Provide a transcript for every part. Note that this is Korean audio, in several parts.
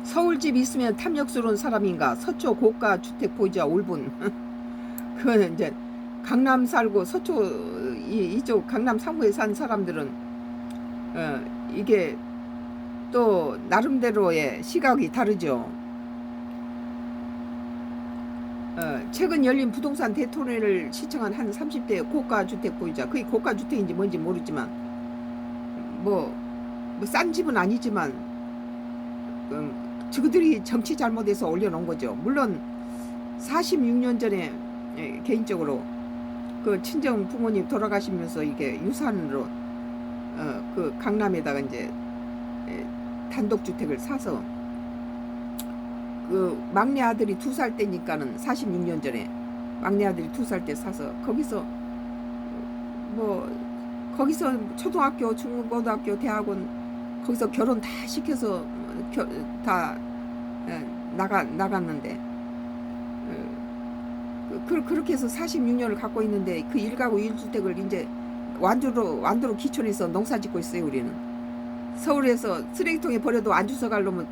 서울집 있으면 탐욕스러운 사람인가? 서초 고가 주택 보유자 올분. 그거는 이제 강남 살고 서초 이쪽 강남 3구에 산 사람들은 이게 또 나름대로의 시각이 다르죠. 최근 열린 부동산 대토론회를 시청한 한 30대 고가 주택 보유자, 그게 고가 주택인지 뭔지 모르지만 뭐 싼 집은 아니지만 저들이 정치 잘못해서 올려놓은 거죠. 물론 46년 전에 개인적으로 그 친정 부모님 돌아가시면서 이게 유산으로 그 강남에다가 이제 단독주택을 사서 그 막내 아들이 2살 때니까는 46년 전에 막내 아들이 2살 때 사서 거기서 거기서 초등학교, 중고등학교, 대학원 거기서 결혼 다 시켜서 다 나갔는데 그렇게 해서 46년을 갖고 있는데 그 1가구 1주택을 이제 완도로 기촌해서 농사 짓고 있어요. 우리는 서울에서 쓰레기통에 버려도 안 주워갈 놈은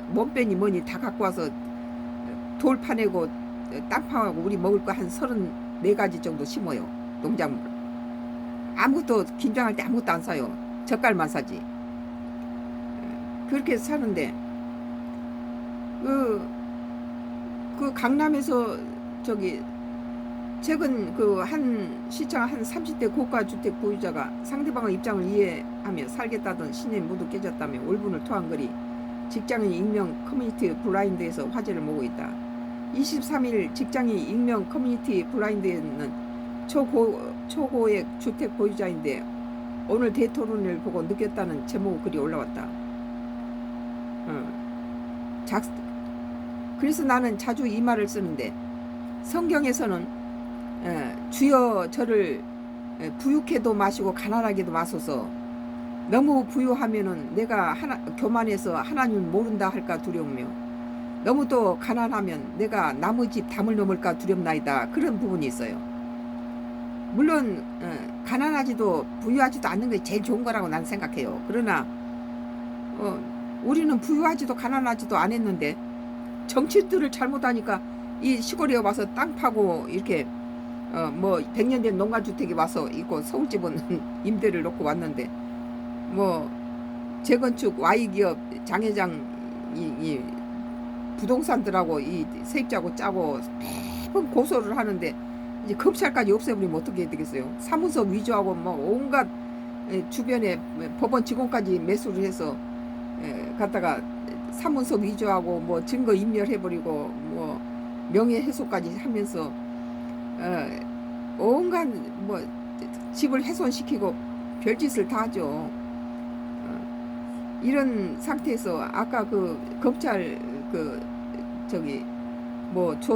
몸빼니 뭐니 다 갖고 와서 돌 파내고 땅 파고 우리 먹을 거 한 34가지 정도 심어요. 농작물 아무것도 김장할 때 아무것도 안 사요. 젓갈만 사지. 그렇게 해서 사는데 그 강남에서 저기 최근 그 한 시청 한 30대 고가 주택 보유자가 상대방의 입장을 이해하며 살겠다던 신념이 모두 깨졌다며 울분을 토한 글이 직장인 익명 커뮤니티 블라인드에서 화제를 모으고 있다. 23일 직장인 익명 커뮤니티 블라인드에는 초고액 주택 보유자인데 오늘 대토론을 보고 느꼈다는 제목 글이 올라왔다. 그래서 나는 자주 이 말을 쓰는데 성경에서는 주여 저를 부유케도 마시고 가난하게도 마소서. 너무 부유하면은 내가 교만해서 하나님 모른다 할까 두려우며 너무 또 가난하면 내가 남의 집 담을 넘을까 두렵나이다. 그런 부분이 있어요. 물론 가난하지도 부유하지도 않는 게 제일 좋은 거라고 난 생각해요. 그러나 우리는 부유하지도 가난하지도 않았는데 정치들을 잘못하니까 이 시골에 와서 땅 파고 이렇게 100년 된 농가주택에 와서 있고 서울집은 임대를 놓고 왔는데 재건축 Y기업 장회장 이 부동산들하고 이 세입자고 짜고 매번 고소를 하는데 이제 검찰까지 없애버리면 어떻게 되겠어요? 사무소 위조하고 온갖 주변에 법원 직원까지 매수를 해서 갖다가 사무소 위조하고 증거 인멸해버리고 명예훼손까지 하면서 온갖 집을 훼손시키고 별짓을 다 하죠. 이런 상태에서 아까 그 검찰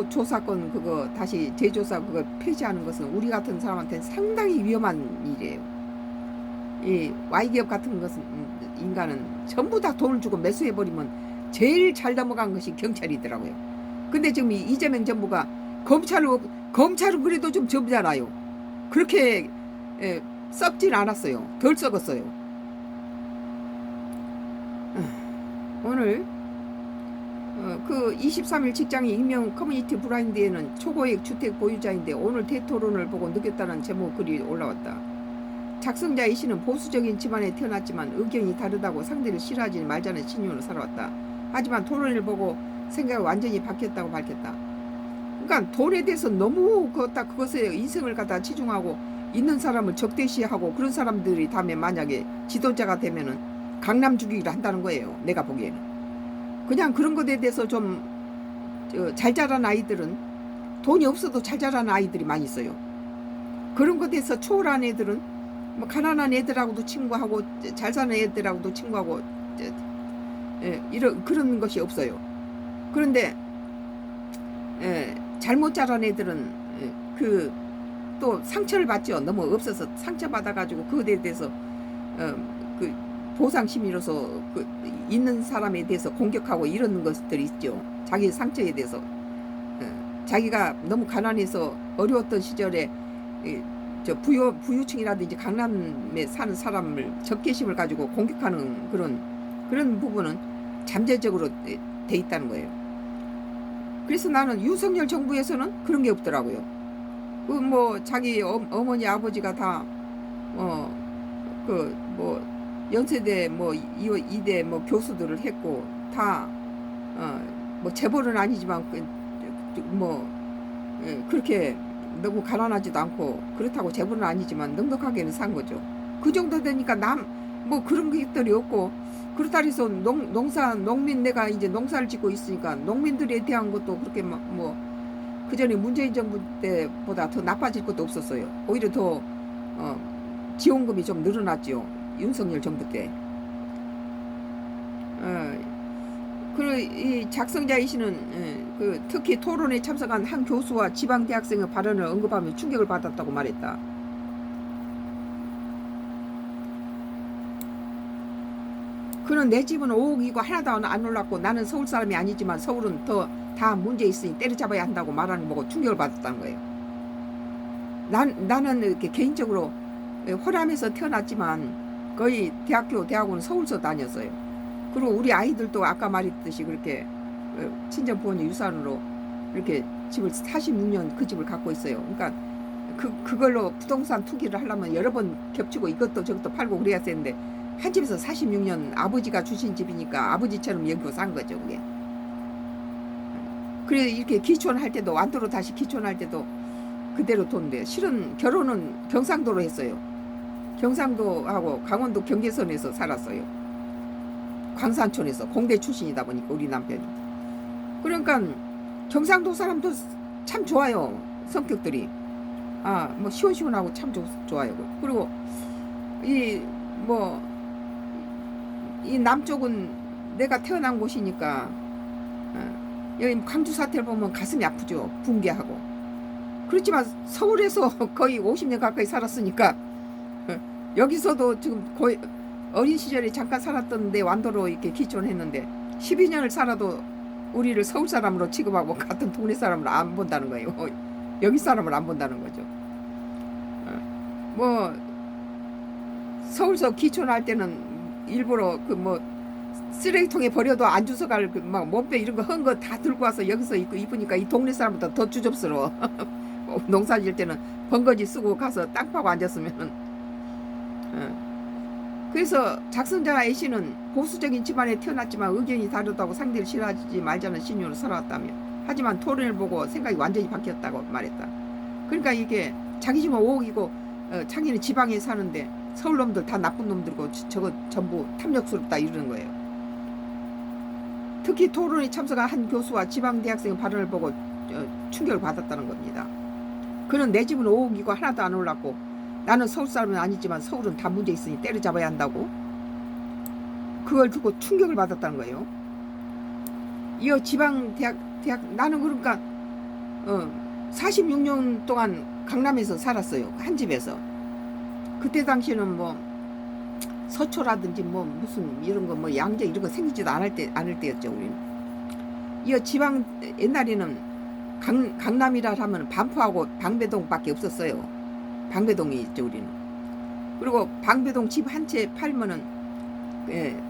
조사건 그거 다시 재조사 그거 폐지하는 것은 우리 같은 사람한테는 상당히 위험한 일이에요. 이 Y기업 같은 것은 인간은 전부 다 돈을 주고 매수해버리면 제일 잘 넘어간 것이 경찰이더라고요. 근데 지금 이재명 정부가 검찰은 그래도 좀 젊잖아요. 그렇게 썩진 않았어요. 덜 썩었어요. 오늘 그 23일 직장인 익명 커뮤니티 블라인드에는 초고액 주택 보유자인데 오늘 대토론을 보고 느꼈다는 제목 글이 올라왔다. 작성자 이 씨는 보수적인 집안에 태어났지만 의견이 다르다고 상대를 싫어하지 말자는 신념으로 살아왔다. 하지만 토론을 보고 생각이 완전히 바뀌었다고 밝혔다. 그러니까 돈에 대해서 너무 그것에 인생을 갖다 치중하고 있는 사람을 적대시하고 그런 사람들이 다음에 만약에 지도자가 되면은 강남 죽이기를 한다는 거예요. 내가 보기에는. 그냥 그런 것에 대해서 좀 잘 자란 아이들은 돈이 없어도 잘 자란 아이들이 많이 있어요. 그런 것에 대해서 초월한 애들은 가난한 애들하고도 친구하고 잘 사는 애들하고도 친구하고 그런 것이 없어요. 그런데 잘못 자란 애들은 또 상처를 받죠. 너무 없어서 상처받아가지고 그것에 대해서 그 보상심리로서 있는 사람에 대해서 공격하고 이런 것들이 있죠. 자기 상처에 대해서 자기가 너무 가난해서 어려웠던 시절에 부유층이라든지 강남에 사는 사람을 적개심을 가지고 공격하는 그런 부분은 잠재적으로 돼 있다는 거예요. 그래서 나는 윤석열 정부에서는 그런 게 없더라고요. 그 뭐 자기 어머니 아버지가 다 그 뭐 연세대 뭐 이대 뭐 교수들을 했고 다 뭐 재벌은 아니지만 뭐 그렇게 너무 가난하지도 않고 그렇다고 재벌은 아니지만 넉넉하게는 산 거죠. 그 정도 되니까 뭐 그런 것들이 없고 그렇다 해서 농민 내가 이제 농사를 짓고 있으니까 농민들에 대한 것도 그렇게 뭐 그전에 문재인 정부 때보다 더 나빠질 것도 없었어요. 오히려 더 지원금이 좀 늘어났죠. 윤석열 정부 때. 그리고 이 작성자이 씨는 그 특히 토론에 참석한 한 교수와 지방 대학생의 발언을 언급하며 충격을 받았다고 말했다. 그는 내 집은 5억이고 하나도 안 올랐고 나는 서울 사람이 아니지만 서울은 더 다 문제 있으니 때려잡아야 한다고 말하는 거 보고 충격을 받았다는 거예요. 나는 이렇게 개인적으로 호남에서 태어났지만 거의 대학원 서울서 다녔어요. 그리고 우리 아이들도 아까 말했듯이 그렇게 친정 부모님 유산으로 이렇게 집을 46년 그 집을 갖고 있어요. 그러니까 그걸로 부동산 투기를 하려면 여러 번 겹치고 이것도 저것도 팔고 그래야 되는데 한 집에서 46년 아버지가 주신 집이니까 아버지처럼 여기고 산 거죠, 그게. 그래 이렇게 기촌할 때도 완도로 다시 기촌할 때도 그대로 돈데 실은 결혼은 경상도로 했어요. 경상도하고 강원도 경계선에서 살았어요. 광산촌에서 공대 출신이다 보니까 우리 남편이. 그러니까 경상도 사람도 참 좋아요. 성격들이. 뭐 시원시원하고 참 좋아요. 그리고 이 남쪽은 내가 태어난 곳이니까 여기 광주 사태를 보면 가슴이 아프죠. 붕괴하고. 그렇지만 서울에서 거의 50년 가까이 살았으니까 여기서도 지금 거의 어린 시절에 잠깐 살았던데 완도로 이렇게 기촌했는데 12년을 살아도 우리를 서울 사람으로 취급하고 같은 동네 사람으로 안 본다는 거예요. 여기 사람을 안 본다는 거죠. 뭐 서울서 기촌할 때는 일부러 쓰레기통에 버려도 안 주워갈 막 몸빼 이런 거 헌 거 다 들고 와서 여기서 입으니까 이 동네 사람보다 더 주접스러워. 농사 지을 때는 번거지 쓰고 가서 땅 파고 앉았으면은. 그래서 작성자 A씨는 보수적인 집안에 태어났지만 의견이 다르다고 상대를 싫어하지 말자는 신념으로 살아왔다며 하지만 토론을 보고 생각이 완전히 바뀌었다고 말했다. 그러니까 이게 자기 집은 5억이고 자기는 지방에 사는데 서울 놈들 다 나쁜 놈들고 저거 전부 탐욕스럽다 이러는 거예요. 특히 토론에 참석한 한 교수와 지방 대학생의 발언을 보고 충격을 받았다는 겁니다. 그는 내 집은 5억이고 하나도 안 올랐고 나는 서울 사람은 아니지만 서울은 다 문제 있으니 때려잡아야 한다고 그걸 듣고 충격을 받았다는 거예요. 이어 지방 대학 나는 그러니까 46년 동안 강남에서 살았어요. 한 집에서. 그때 당시에는 뭐 서초라든지 뭐 무슨 이런 거 뭐 양재 이런 거 생기지도 않을 때였죠, 우리는. 이어 지방 옛날에는 강남이라 하면 반포하고 방배동밖에 없었어요. 방배동이 있죠, 우리는. 그리고 방배동 집 한 채 팔면은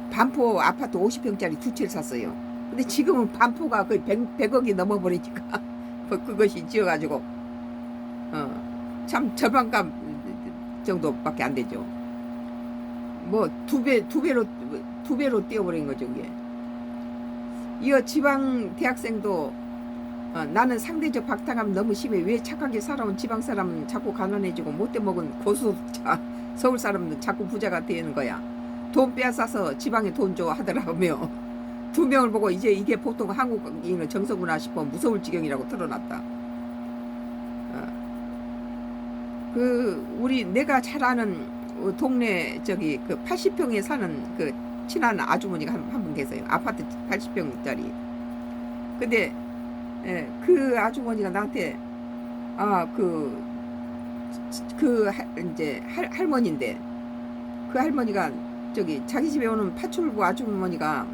반포 아파트 50평짜리 두 채를 샀어요. 근데 지금은 반포가 거의 100억이 넘어버리니까 그것이 지어가지고 참 절반값 정도밖에 안 되죠. 뭐 두 배로 뛰어버린 거죠, 이게. 이어 지방 대학생도 나는 상대적 박탈감 너무 심해. 왜 착하게 살아온 지방 사람은 자꾸 가난해지고 못돼 먹은 고수자 서울 사람은 자꾸 부자가 되는 거야. 돈 빼앗아서 지방에 돈 줘 하더라며. 두 명을 보고 이제 이게 보통 한국인의 정서구나 싶어 무서울 지경이라고 드러났다. 우리 내가 잘 아는 동네 저기 그 80평에 사는 그 친한 아주머니가 한 분 계세요. 아파트 80평짜리. 근데 그 아주머니가 나한테 이제 할머니인데 그 할머니가 저기 자기 집에 오는 파출부 아주머니가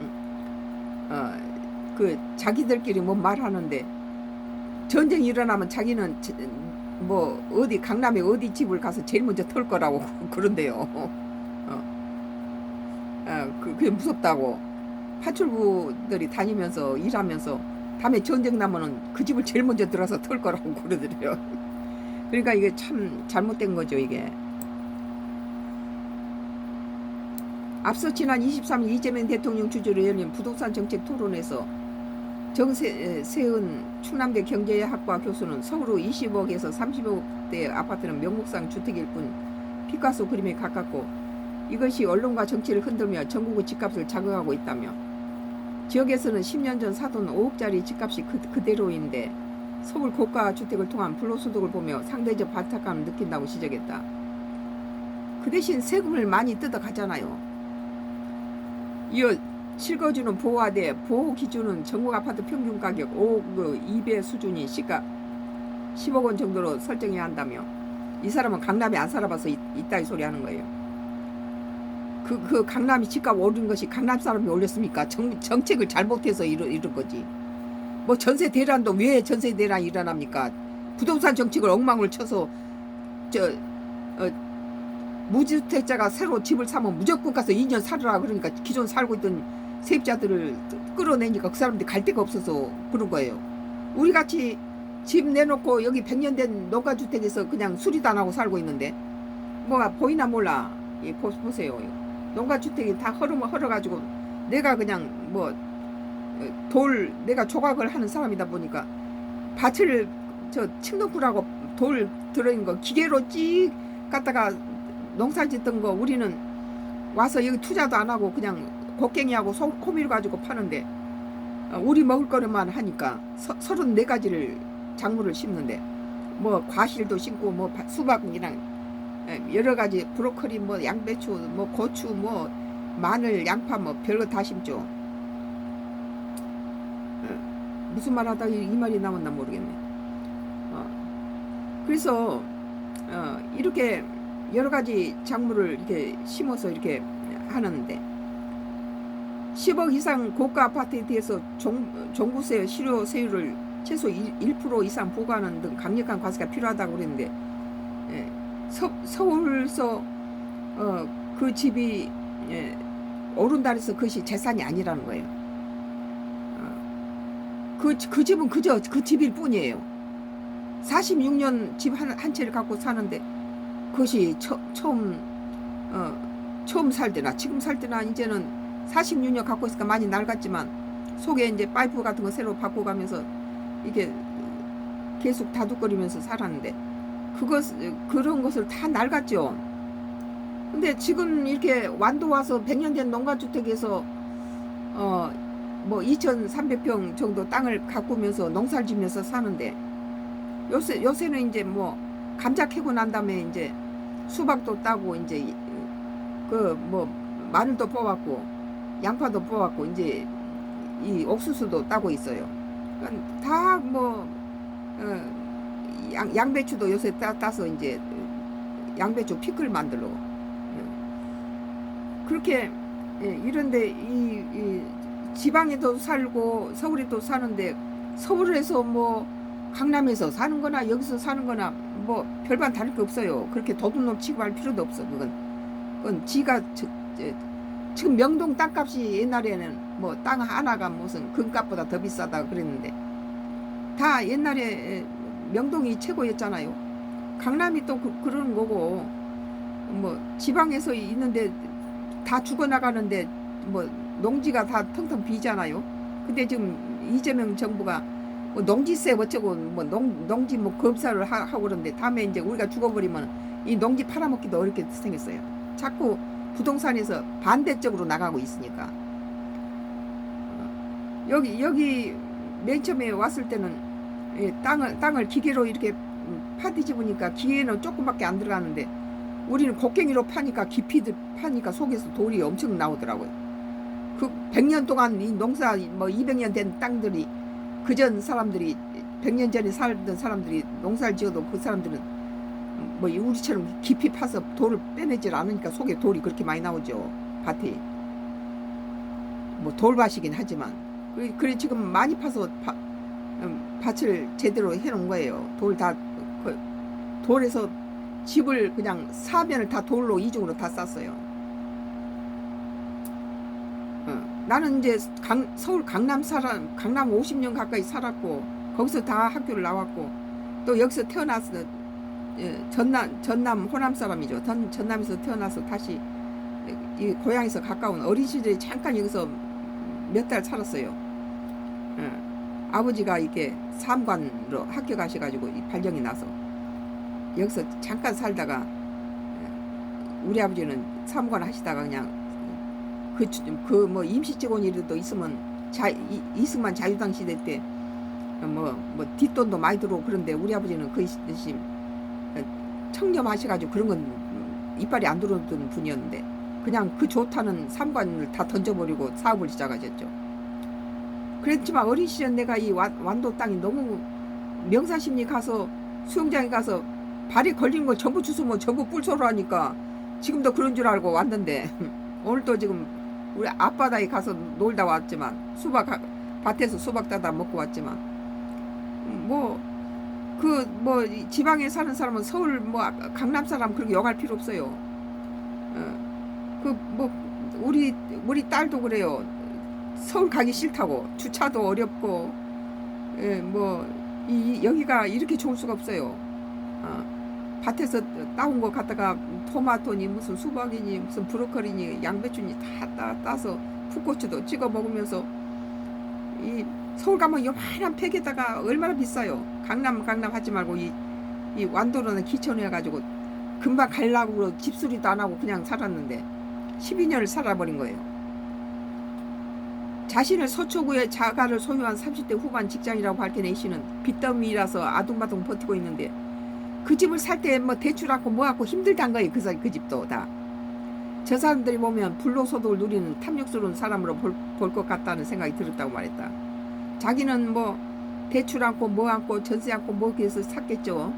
그 자기들끼리 뭐 말하는데 전쟁이 일어나면 자기는 뭐 어디 강남에 어디 집을 가서 제일 먼저 털 거라고 그런데요. 그게 무섭다고. 파출부들이 다니면서 일하면서 다음에 전쟁 나면은 그 집을 제일 먼저 들어서 털 거라고 그러더래요. 그러니까 이게 참 잘못된 거죠, 이게. 앞서 지난 23일 이재명 대통령 주재로 열린 부동산 정책 토론에서 정세은 충남대 경제학과 교수는 서울의 20억에서 30억대 아파트는 명목상 주택일 뿐 피카소 그림에 가깝고 이것이 언론과 정치를 흔들며 전국의 집값을 자극하고 있다며 지역에서는 10년 전 사돈 5억짜리 집값이 그대로인데 서울 고가 주택을 통한 불로소득을 보며 상대적 반탁감을 느낀다고 지적했다. 그 대신 세금을 많이 뜯어가잖아요. 이어 실거주는 보호하되 보호 기준은 전국 아파트 평균 가격 5억 2배 수준인 시가 10억 원 정도로 설정해야 한다며 이 사람은 강남에 안 살아봐서 이따위 소리 하는 거예요. 그 강남이 집값 오른 것이 강남 사람이 올렸습니까? 정책을 잘못해서 이런 거지. 뭐 전세 대란도 왜 전세 대란이 일어납니까? 부동산 정책을 엉망을 쳐서 무주택자가 새로 집을 사면 무조건 가서 2년 살으라 그러니까 기존 살고 있던 세입자들을 끌어내니까 그 사람들이 갈 데가 없어서 그런 거예요. 우리같이 집 내놓고 여기 100년 된 농가주택에서 그냥 수리도 안 하고 살고 있는데 뭐가 보이나 몰라. 예, 보세요. 농가주택이 다 헐어가지고 내가 그냥 뭐 내가 조각을 하는 사람이다 보니까 밭을 층덩굴하고 돌 들어있는 거 기계로 찍 갖다가 농사 짓던 거 우리는 와서 여기 투자도 안 하고 그냥 곡괭이하고 호미를 가지고 파는데 우리 먹을 거리만 하니까 34가지를 작물을 심는데 뭐 과실도 심고 뭐 수박이랑 여러 가지 브로콜리 뭐 양배추 뭐 고추 뭐 마늘 양파 뭐 별거 다 심죠. 무슨 말 하다가 이 말이 나왔나 모르겠네. 그래서 이렇게 여러 가지 작물을 이렇게 심어서 이렇게 하는데 10억 이상 고가 아파트에 대해서 종부세 실효세율을 최소 1% 이상 부과하는 등 강력한 과세가 필요하다고 그랬는데 서울서 그 집이 오른다 해서 그것이 재산이 아니라는 거예요. 그 집은 그저 그 집일 뿐이에요. 46년 집 한 채를 갖고 사는데 그것이 처음 살 때나 지금 살 때나 이제는 46년 갖고 있으니까 많이 낡았지만 속에 이제 파이프 같은 거 새로 바꿔가면서 이게 계속 다독거리면서 살았는데 그런 것을 다 낡았죠. 근데 지금 이렇게 완도 와서 100년 된 농가주택에서 뭐 2,300평 정도 땅을 가꾸면서 농사를 지면서 사는데 요새는 이제 뭐 감자 캐고 난 다음에 이제 수박도 따고 이제 그 뭐 마늘도 뽑았고 양파도 뽑았고 이제 이 옥수수도 따고 있어요. 그러니까 다 뭐 양배추도 요새 따서 이제 양배추 피클 만들고 그렇게 이런데 이 지방에도 살고 서울에도 사는데 서울에서 뭐 강남에서 사는 거나 여기서 사는 거나 뭐 별반 다를 게 없어요. 그렇게 도둑놈 취급할 필요도 없어. 그건 지가 지금 명동 땅값이 옛날에는 뭐 땅 하나가 무슨 금값보다 더 비싸다 그랬는데 다 옛날에 명동이 최고였잖아요. 강남이 또 그러는 거고 뭐 지방에서 있는데 다 죽어나가는데 뭐 농지가 다 텅텅 비잖아요. 근데 지금 이재명 정부가 뭐 농지세 어쩌고 뭐 농지 뭐 검사를 하고 그러는데 다음에 이제 우리가 죽어버리면 이 농지 팔아먹기도 어렵게 생겼어요. 자꾸 부동산에서 반대쪽으로 나가고 있으니까. 여기 맨 처음에 왔을 때는 땅을 기계로 이렇게 파뒤집으니까 기계는 조금밖에 안 들어가는데 우리는 곡괭이로 파니까 깊이 파니까 속에서 돌이 엄청 나오더라고요. 그 100년 동안 이 농사 뭐 200년 된 땅들이 그전 사람들이 100년 전에 살던 사람들이 농사를 지어도 그 사람들은 뭐 우리처럼 깊이 파서 돌을 빼내질 않으니까 속에 돌이 그렇게 많이 나오죠. 밭에 뭐 돌밭이긴 하지만 그래 지금 많이 파서 밭을 제대로 해놓은 거예요. 돌에서 집을 그냥 사면을 다 돌로 이중으로 다 쌌어요. 나는 이제 서울 강남 강남 50년 가까이 살았고 거기서 다 학교를 나왔고 또 여기서 태어나서 전남 호남 사람이죠. 전남에서 태어나서 다시 이 고향에서 가까운 어린 시절에 잠깐 여기서 몇 달 살았어요. 아버지가 이렇게 사무관으로 학교 가셔가지고 발령이 나서 여기서 잠깐 살다가 우리 아버지는 사무관 하시다가 그냥 그 뭐 임시 직원이라도 있으면 이승만 자유당 시대 때 뭐 뒷돈도 많이 들어오고 그런데 우리 아버지는 그 대신 청렴하셔가지고 그런 건 이빨이 안 들어오던 분이었는데 그냥 그 좋다는 사무관을 다 던져버리고 사업을 시작하셨죠. 그랬지만 어린 시절 내가 이 완도 땅이 너무 명사심리 가서 수영장에 가서 발에 걸린 거 전부 주스면 전부 뿔소로 하니까 지금도 그런 줄 알고 왔는데 오늘도 지금 우리 앞바다에 가서 놀다 왔지만 밭에서 수박 따다 먹고 왔지만 지방에 사는 사람은 서울 강남 사람 그렇게 욕할 필요 없어요. 우리 딸도 그래요. 서울 가기 싫다고 주차도 어렵고 여기가 이렇게 좋을 수가 없어요. 밭에서 따온 거 갖다가 토마토니 무슨 수박이니 무슨 브로콜리니 양배추니 다 따서 풋고추도 찍어 먹으면서 이 서울 가면 요만한 팩에다가 얼마나 비싸요. 강남 하지 말고 이 완도로는 기촌해 가지고 금방 가려고 집수리도 안 하고 그냥 살았는데 12년을 살아버린 거예요. 자신을 서초구의 자가를 소유한 30대 후반 직장이라고 밝힌 A씨는 빚더미라서 아둥바둥 버티고 있는데 그 집을 살 때 대출 않고 뭐하고 힘들단 거예요. 그 집도 다. 저 사람들이 보면 불로소득을 누리는 탐욕스러운 사람으로 볼 것 같다는 생각이 들었다고 말했다. 자기는 대출 않고 뭐 않고 전세 않고 해서 샀겠죠.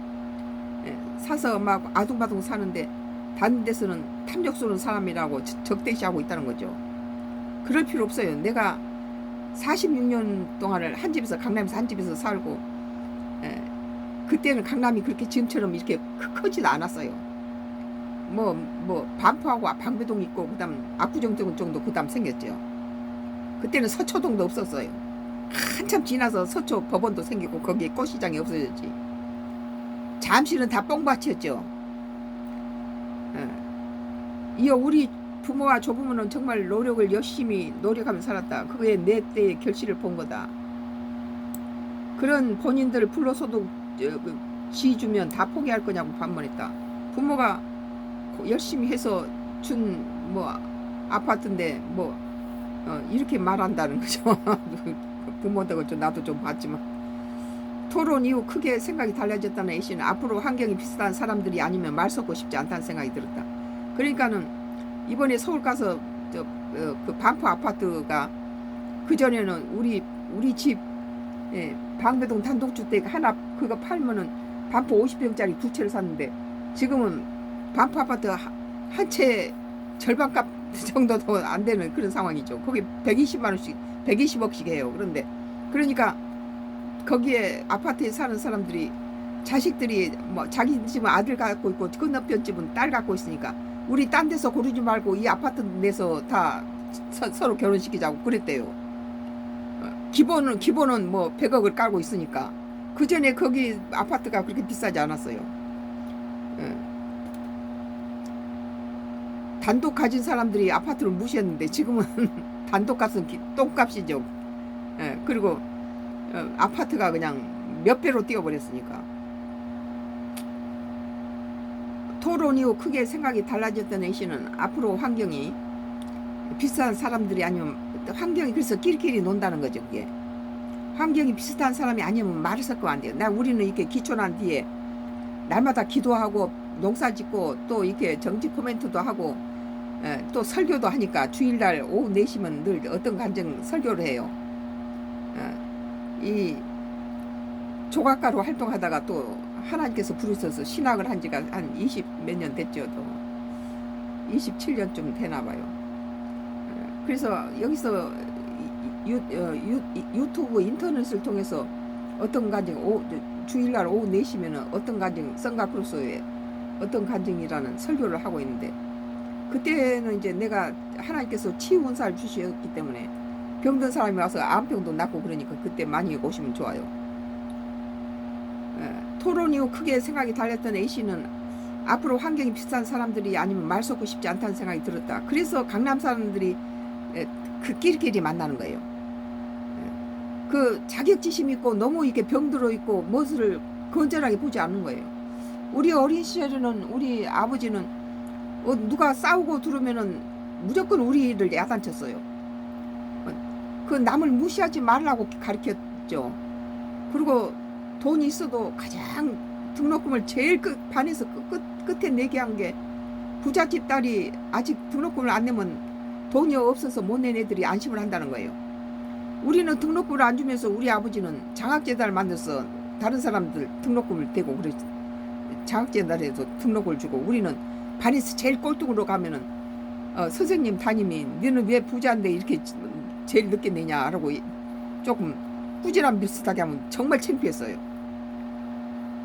사서 막 아둥바둥 사는데 다른 데서는 탐욕스러운 사람이라고 적대시하고 있다는 거죠. 그럴 필요 없어요. 내가 46년 동안을 강남에서 한 집에서 살고 그때는 강남이 그렇게 지금처럼 이렇게 크지도 않았어요. 반포하고 방배동 있고 그다음 압구정 정도 그다음 생겼죠. 그때는 서초동도 없었어요. 한참 지나서 서초 법원도 생기고 거기에 꽃시장이 없어졌지. 잠실은 다 뻥밭이었죠. 이어 우리 부모와 조부모는 정말 열심히 노력하며 살았다. 그게 내 때의 결실을 본 거다. 그런 본인들 불로소득 지주면 다 포기할 거냐고 반문했다. 부모가 열심히 해서 준 아파트인데 이렇게 말한다는 거죠. 부모들 나도 좀 봤지만 토론 이후 크게 생각이 달라졌다는 A씨는 앞으로 환경이 비슷한 사람들이 아니면 말 섞고 싶지 않다는 생각이 들었다. 그러니까는 이번에 서울 가서 그 반포 아파트가 그전에는 우리 집 방배동 단독주택 하나 그거 팔면은 반포 50평짜리 두 채를 샀는데 지금은 반포 아파트 한 채 절반값 정도도 안 되는 그런 상황이죠. 거기 120억씩 해요. 그러니까 거기에 아파트에 사는 사람들이 자식들이 자기 집은 아들 갖고 있고 건너편 집은 딸 갖고 있으니까 우리 딴 데서 고르지 말고 이 아파트 내서 다 서로 결혼시키자고 그랬대요. 기본은 100억을 깔고 있으니까 그 전에 거기 아파트가 그렇게 비싸지 않았어요. 단독 가진 사람들이 아파트를 무시했는데 지금은 단독값은 똥값이죠. 그리고 아파트가 그냥 몇 배로 뛰어버렸으니까. 토론 이후 크게 생각이 달라졌던 A씨는 앞으로 환경이 비슷한 사람들이 아니면 환경이 그래서 끼리끼리 논다는 거죠. 그게 환경이 비슷한 사람이 아니면 말을 섞으면 안 돼요. 우리는 이렇게 기촌한 뒤에 날마다 기도하고 농사 짓고 또 이렇게 정치 코멘트도 하고 또 설교도 하니까 주일날 오후 4시면 늘 어떤 간증 설교를 해요. 이 조각가로 활동하다가 또 하나님께서 부르셔서 신학을 한 지가 한 20 몇 년 됐죠. 또 27년쯤 되나 봐요. 그래서 여기서 유튜브 인터넷을 통해서 어떤 간증 주일날 오후 4시면은 어떤 간증 성가크루소에 어떤 간증이라는 설교를 하고 있는데 그때는 이제 내가 하나님께서 치유원사를 주셨기 때문에 병든 사람이 와서 암병도 낫고 그러니까 그때 많이 오시면 좋아요. 토론 이후 크게 생각이 달렸던 A씨는 앞으로 환경이 비싼 사람들이 아니면 말 섞고 싶지 않다는 생각이 들었다. 그래서 강남 사람들이 그 끼리끼리 만나는 거예요. 그 자격지심 있고 너무 이렇게 병들어 있고 무엇을 건전하게 보지 않는 거예요. 우리 어린 시절에는 우리 아버지는 누가 싸우고 들으면은 무조건 우리를 야단쳤어요. 그 남을 무시하지 말라고 가르쳤죠. 그리고 돈이 있어도 가장 등록금을 제일 반에서 끝에 내게 한 게 부잣집 딸이 아직 등록금을 안 내면 돈이 없어서 못 낸 애들이 안심을 한다는 거예요. 우리는 등록금을 안 주면서 우리 아버지는 장학재단을 만들어서 다른 사람들 등록금을 대고 그랬죠. 장학재단에서 등록을 주고 우리는 반에서 제일 꼴등으로 가면은 선생님 담임이 너는 왜 부자인데 이렇게 제일 늦게 내냐라고 조금 꾸지람 비슷하게 하면 정말 창피했어요.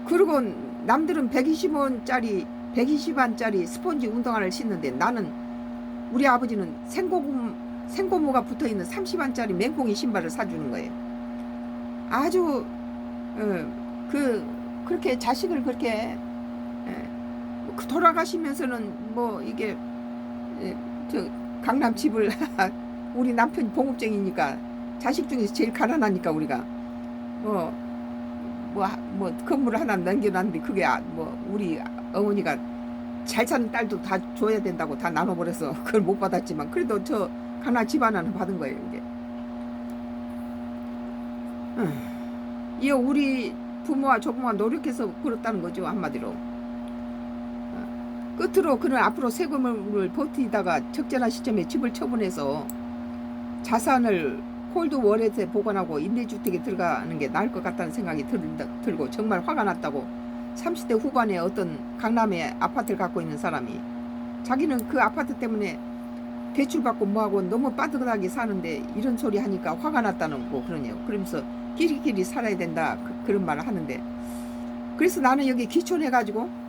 그리고 남들은 120원짜리 120원짜리 스펀지 운동화를 신는데 나는 우리 아버지는 생고무가 붙어있는 30원짜리 맹꽁이 신발을 사주는 거예요. 아주 그렇게 자식을 그렇게 돌아가시면서는 뭐 이게 저 강남 집을 우리 남편이 봉업쟁이니까 자식 중에서 제일 가난하니까 우리가 뭐 건물을 하나 남겨놨는데 그게 뭐 우리 어머니가 잘 사는 딸도 다 줘야 된다고 다 나눠버려서 그걸 못 받았지만 그래도 저 가난 집 하나는 받은 거예요 이게. 이 우리 부모와 조부모가 노력해서 그렇다는 거죠 한마디로. 끝으로 그는 앞으로 세금을 버티다가 적절한 시점에 집을 처분해서 자산을 홀드 월렛에 보관하고 임대주택에 들어가는 게 나을 것 같다는 생각이 들고 정말 화가 났다고 30대 후반에 어떤 강남에 아파트를 갖고 있는 사람이 자기는 그 아파트 때문에 대출받고 뭐하고 너무 빠듯하게 사는데 이런 소리 하니까 화가 났다는 거 그러네요. 그러면서 끼리끼리 살아야 된다 그런 말을 하는데 그래서 나는 여기 귀촌해가지고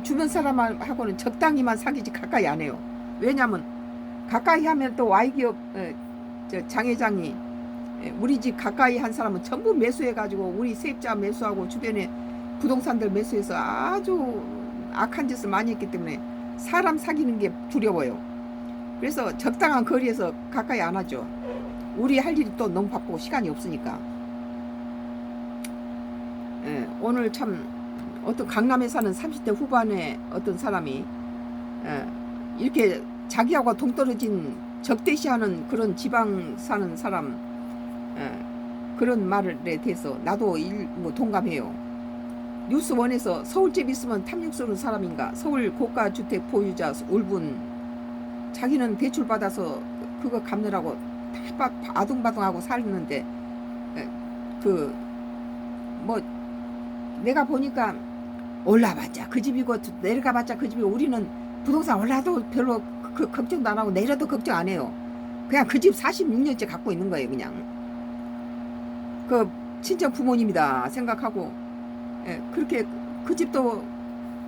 주변 사람하고는 적당히만 사귀지 가까이 안 해요. 왜냐면 가까이 하면 또 Y기업 장회장이 우리 집 가까이 한 사람은 전부 매수해가지고 우리 세입자 매수하고 주변에 부동산들 매수해서 아주 악한 짓을 많이 했기 때문에 사람 사귀는 게 두려워요. 그래서 적당한 거리에서 가까이 안 하죠. 우리 할 일이 또 너무 바쁘고 시간이 없으니까. 오늘 참 어떤 강남에 사는 30대 후반의 어떤 사람이 이렇게 자기하고 동떨어진 적대시하는 그런 지방 사는 사람 그런 말에 대해서 나도 뭐 동감해요. 뉴스원에서 서울집 있으면 탐욕 쏘는 사람인가 서울 고가주택 보유자 울분 자기는 대출 받아서 그거 갚느라고 다 아둥바둥하고 살는데 뭐 내가 보니까 올라봤자 그 집이고 내려가봤자 그 집이고 우리는 부동산 올라도 별로 걱정도 안 하고 내려도 걱정 안 해요. 그냥 그 집 46년째 갖고 있는 거예요. 그냥 그 친정 부모님이다 생각하고 그렇게 그 집도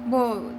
뭐